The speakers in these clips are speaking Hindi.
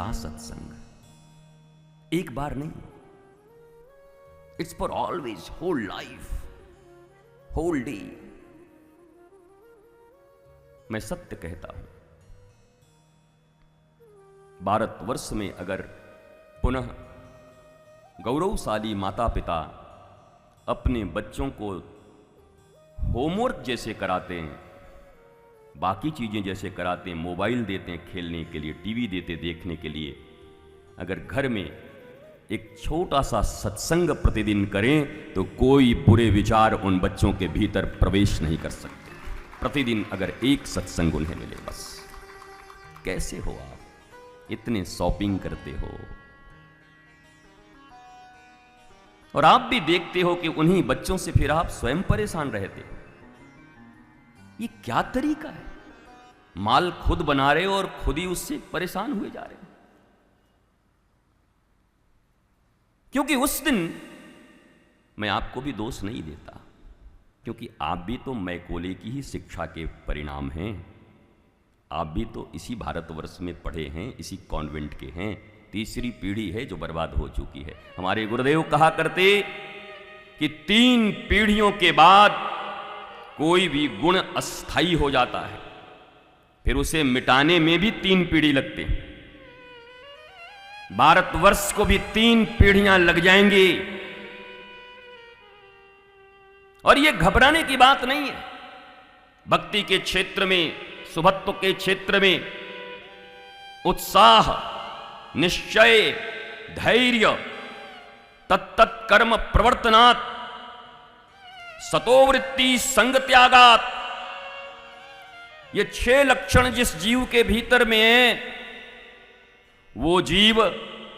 सदा सत्संग, एक बार नहीं, it's for always, whole life, whole day. मैं सत्य कहता हूं, भारतवर्ष में अगर पुनः गौरवशाली माता पिता अपने बच्चों को होमवर्क जैसे कराते हैं, बाकी चीजें जैसे कराते हैं, मोबाइल देते हैं खेलने के लिए, टीवी देते देखने के लिए, अगर घर में एक छोटा सा सत्संग प्रतिदिन करें तो कोई बुरे विचार उन बच्चों के भीतर प्रवेश नहीं कर सकते। प्रतिदिन अगर एक सत्संग उन्हें मिले बस। कैसे हो आप, इतने शॉपिंग करते हो और आप भी देखते हो कि उन्हीं बच्चों से फिर आप स्वयं परेशान रहते हो। ये क्या तरीका है? माल खुद बना रहे हो और खुद ही उससे परेशान हुए जा रहे हो। क्योंकि उस दिन मैं आपको भी दोष नहीं देता, क्योंकि आप भी तो मैकोले की ही शिक्षा के परिणाम हैं। आप भी तो इसी भारतवर्ष में पढ़े हैं, इसी कॉन्वेंट के हैं। तीसरी पीढ़ी है जो बर्बाद हो चुकी है। हमारे गुरुदेव कहा करते कि 3 पीढ़ियों के बाद कोई भी गुण अस्थायी हो जाता है, फिर उसे मिटाने में भी 3 पीढ़ी लगते हैं। भारतवर्ष को भी 3 पीढ़ियां लग जाएंगी। और यह घबराने की बात नहीं है। भक्ति के क्षेत्र में, सुभत्व के क्षेत्र में उत्साह, निश्चय, धैर्य, तत्तत् कर्म प्रवर्तनात्, सतोवृत्ति संग त्यागात्, ये 6 लक्षण जिस जीव के भीतर में है, वो जीव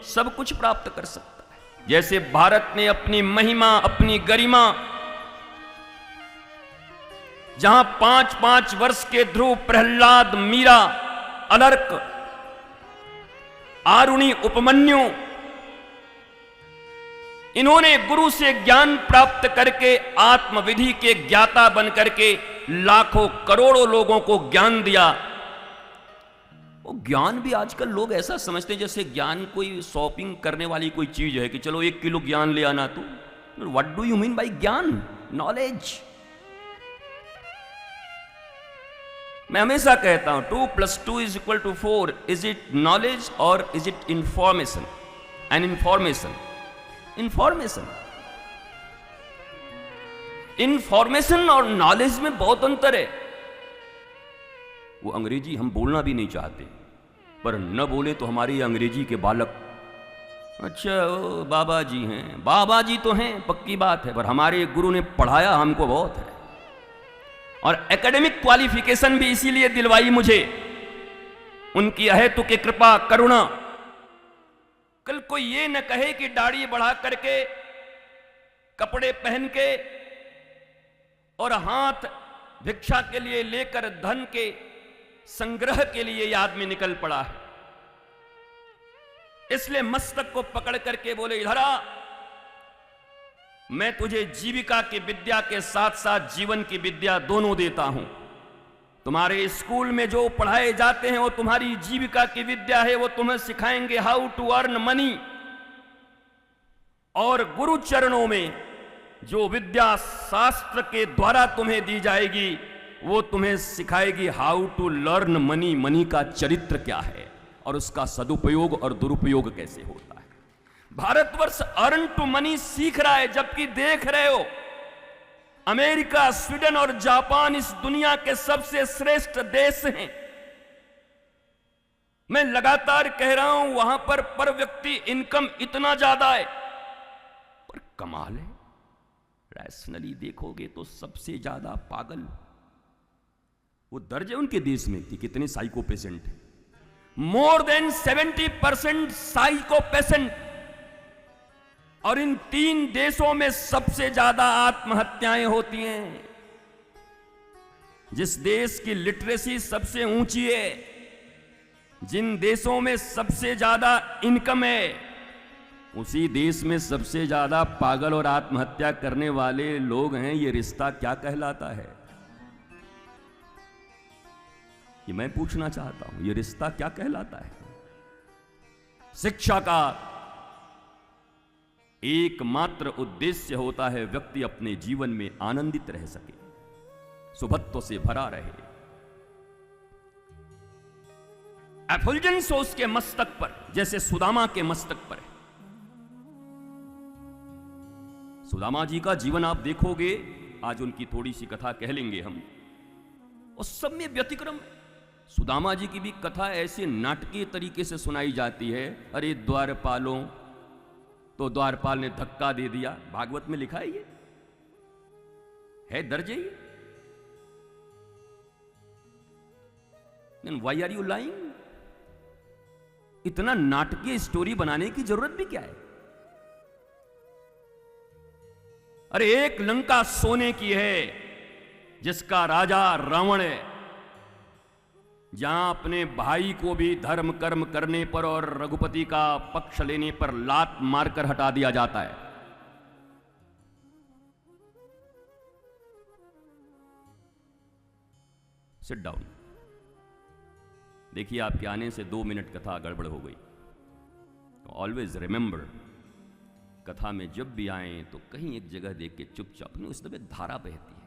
सब कुछ प्राप्त कर सकता है। जैसे भारत ने अपनी महिमा, अपनी गरिमा, जहां 5-5 वर्ष के ध्रुव, प्रहलाद, मीरा, अलर्क, आरुणि, उपमन्यु, इन्होंने गुरु से ज्ञान प्राप्त करके आत्मविधि के ज्ञाता बन करके लाखों करोड़ों लोगों को ज्ञान दिया। वो ज्ञान भी आजकल लोग ऐसा समझते हैं जैसे ज्ञान कोई शॉपिंग करने वाली कोई चीज है कि चलो 1 किलो ज्ञान ले आना। तो what do you mean by ज्ञान? नॉलेज। मैं हमेशा कहता हूं 2 + 2 = 4। इज इट नॉलेज और is it information? And information, information और नॉलेज में बहुत अंतर है। वो अंग्रेजी हम बोलना भी नहीं चाहते, पर न बोले तो हमारे अंग्रेजी के बालक, अच्छा वो बाबा जी हैं, बाबा जी तो हैं, पक्की बात है, पर हमारे गुरु ने पढ़ाया हमको बहुत है। और एकेडमिक क्वालिफिकेशन भी इसीलिए दिलवाई मुझे, उनकी अहेतु की कृपा, करुणा। कल कोई ये न कहे कि दाढ़ी बढ़ा करके, कपड़े पहन के और हाथ भिक्षा के लिए लेकर धन के संग्रह के लिए ये आदमी निकल पड़ा है। इसलिए मस्तक को पकड़ करके बोले, इधर आ, मैं तुझे जीविका की विद्या के साथ साथ जीवन की विद्या दोनों देता हूं। तुम्हारे स्कूल में जो पढ़ाए जाते हैं वो तुम्हारी जीविका की विद्या है, वो तुम्हें सिखाएंगे हाउ टू अर्न मनी। और गुरु चरणों में जो विद्या शास्त्र के द्वारा तुम्हें दी जाएगी, वो तुम्हें सिखाएगी how to learn money. Money का चरित्र क्या है और उसका सदुपयोग और दुरुपयोग कैसे होता है। भारतवर्ष अर्न टू मनी सीख रहा है, जबकि देख रहे हो अमेरिका, स्वीडन और जापान इस दुनिया के सबसे श्रेष्ठ देश हैं। मैं लगातार कह रहा हूं वहां पर व्यक्ति इनकम इतना ज्यादा है, पर कमाल है, रैशनली देखोगे तो सबसे ज्यादा पागल वो दर्ज है उनके देश में कि कितने साइको पेशेंट है। More than 70% psycho patient. और इन 3 देशों में सबसे ज्यादा आत्महत्याएं होती हैं। जिस देश की लिटरेसी सबसे ऊंची है, जिन देशों में सबसे ज्यादा इनकम है, उसी देश में सबसे ज्यादा पागल और आत्महत्या करने वाले लोग हैं। ये रिश्ता क्या कहलाता है? ये मैं पूछना चाहता हूं, ये रिश्ता क्या कहलाता है? शिक्षा का एकमात्र उद्देश्य होता है व्यक्ति अपने जीवन में आनंदित रह सके, शुभत्व से भरा रहे। एफुल्जेंस हो उसके मस्तक पर, जैसे सुदामा के मस्तक पर है। सुदामा जी का जीवन आप देखोगे, आज उनकी थोड़ी सी कथा कह लेंगे हम, उस सब में व्यतिक्रम है। सुदामा जी की भी कथा ऐसे नाटकीय तरीके से सुनाई जाती है। अरे द्वारपालों, तो द्वारपाल ने धक्का दे दिया, भागवत में लिखा है, ये है दर्ज है। Why are you lying? इतना नाटकीय स्टोरी बनाने की जरूरत भी क्या है? अरे एक लंका सोने की है जिसका राजा रावण है, जहां अपने भाई को भी धर्म कर्म करने पर और रघुपति का पक्ष लेने पर लात मारकर हटा दिया जाता है। Sit down. देखिए, आपके आने से 2 मिनट कथा गड़बड़ हो गई। ऑलवेज रिमेंबर, कथा में जब भी आए तो कहीं एक जगह देख के चुपचाप, नहीं उस समय धारा बहती है।